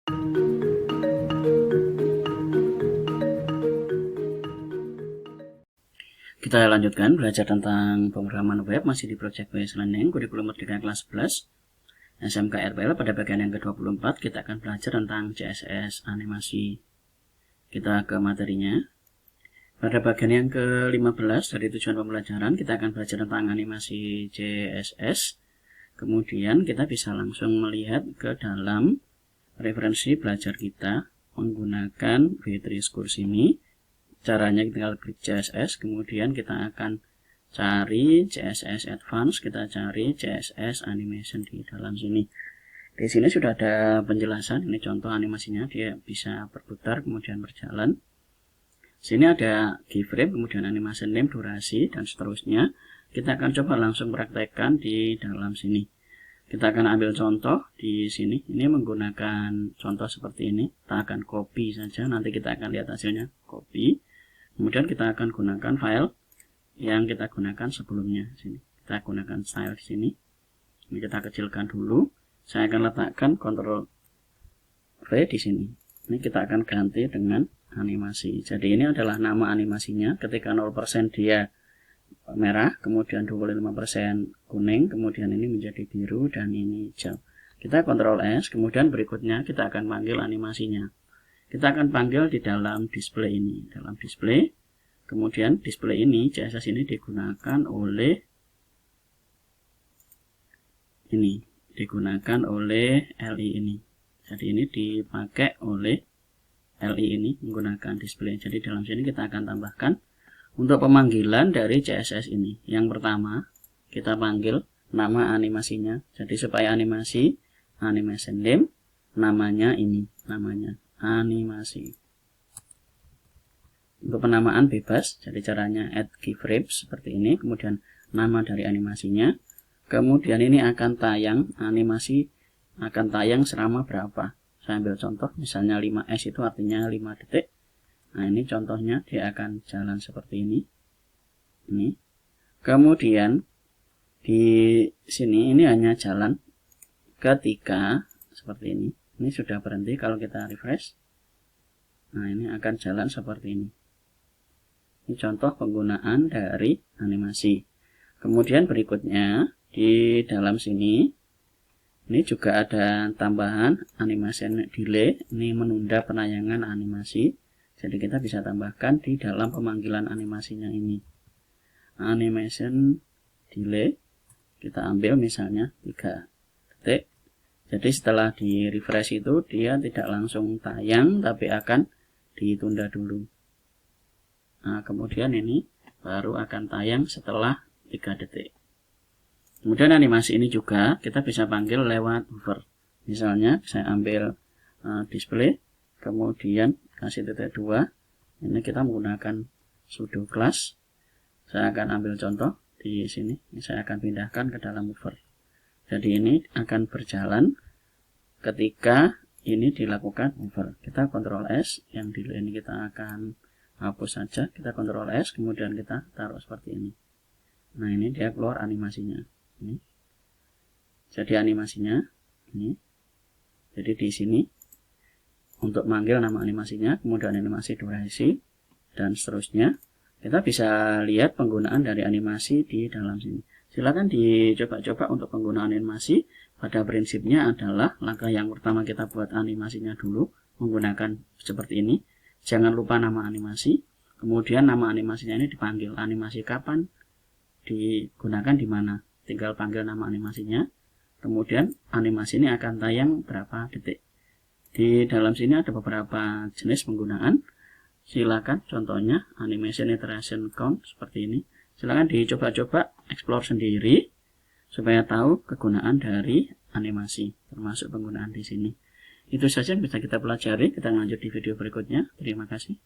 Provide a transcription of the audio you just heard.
Kita lanjutkan belajar tentang pemrograman web masih di Project Based Learning kurikulum Merdeka kelas 11 SMK RPL. Pada bagian yang ke-24 kita akan belajar tentang CSS animasi. Kita ke materinya. Pada bagian yang ke-15 dari tujuan pembelajaran kita akan belajar tentang animasi CSS. Kemudian kita bisa langsung melihat ke dalam referensi belajar kita menggunakan V3 Schools ini. Caranya tinggal klik CSS, kemudian kita akan cari CSS Advanced, kita cari CSS Animation di dalam sini. Di sini sudah ada penjelasan, ini contoh animasinya, dia bisa berputar kemudian berjalan. Sini ada keyframe, kemudian animation name, durasi, dan seterusnya. Kita akan coba langsung praktekkan di dalam sini. Kita akan ambil contoh di sini, ini menggunakan contoh seperti ini. Kita akan copy saja, nanti kita akan lihat hasilnya, copy. Kemudian kita akan gunakan file yang kita gunakan sebelumnya. Sini kita gunakan style di sini. Ini kita kecilkan dulu. Saya akan letakkan Ctrl V di sini. Ini kita akan ganti dengan animasi. Jadi ini adalah nama animasinya. Ketika 0% dia merah, kemudian 25% kuning, kemudian ini menjadi biru dan ini hijau. Kita Ctrl S, kemudian berikutnya kita akan panggil animasinya. Kita akan panggil di dalam display ini, dalam display. Kemudian display ini, CSS ini digunakan oleh LI ini. Jadi ini dipakai oleh LI ini menggunakan display. Jadi dalam sini kita akan tambahkan untuk pemanggilan dari CSS ini. Yang pertama, kita panggil nama animasinya. Jadi supaya animasi, animation name, namanya ini, namanya animasi. Untuk penamaan bebas, jadi caranya add keyframes seperti ini, kemudian nama dari animasinya, kemudian ini akan tayang, animasi akan tayang selama berapa. Saya ambil contoh, misalnya 5S itu artinya 5 detik. Nah ini contohnya, dia akan jalan seperti ini. Ini. Kemudian di sini ini hanya jalan ketika seperti ini. Ini sudah berhenti kalau kita refresh. Nah ini akan jalan seperti ini. Ini contoh penggunaan dari animasi. Kemudian berikutnya di dalam sini ini juga ada tambahan animation delay. Ini menunda penayangan animasi. Jadi kita bisa tambahkan di dalam pemanggilan animasinya ini. Animation delay kita ambil misalnya 3 detik. Jadi setelah di refresh itu dia tidak langsung tayang tapi akan ditunda dulu. Nah kemudian ini baru akan tayang setelah 3 detik. Kemudian animasi ini juga kita bisa panggil lewat hover. Misalnya saya ambil display, kemudian kasih titik 2. Ini kita menggunakan sudo class. Saya akan ambil contoh di sini. Ini saya akan pindahkan ke dalam hover. Jadi ini akan berjalan ketika ini dilakukan hover. Kita Ctrl S, yang delay ini kita akan hapus saja. Kita Ctrl S, kemudian kita taruh seperti ini. Nah ini dia keluar animasinya. Ini. Jadi animasinya ini. Jadi di sini untuk manggil nama animasinya, kemudian animasi durasi dan seterusnya. Kita bisa lihat penggunaan dari animasi di dalam sini. Silakan dicoba-coba untuk penggunaan animasi. Pada prinsipnya adalah langkah yang pertama kita buat animasinya dulu menggunakan seperti ini. Jangan lupa nama animasi. Kemudian nama animasinya ini dipanggil. Animasi kapan digunakan di mana. Tinggal panggil nama animasinya. Kemudian animasi ini akan tayang berapa detik. Di dalam sini ada beberapa jenis penggunaan. Silakan contohnya animation iteration count seperti ini. Silakan dicoba-coba explore sendiri supaya tahu kegunaan dari animasi termasuk penggunaan di sini. Itu saja yang bisa kita pelajari. Kita lanjut di video berikutnya. Terima kasih.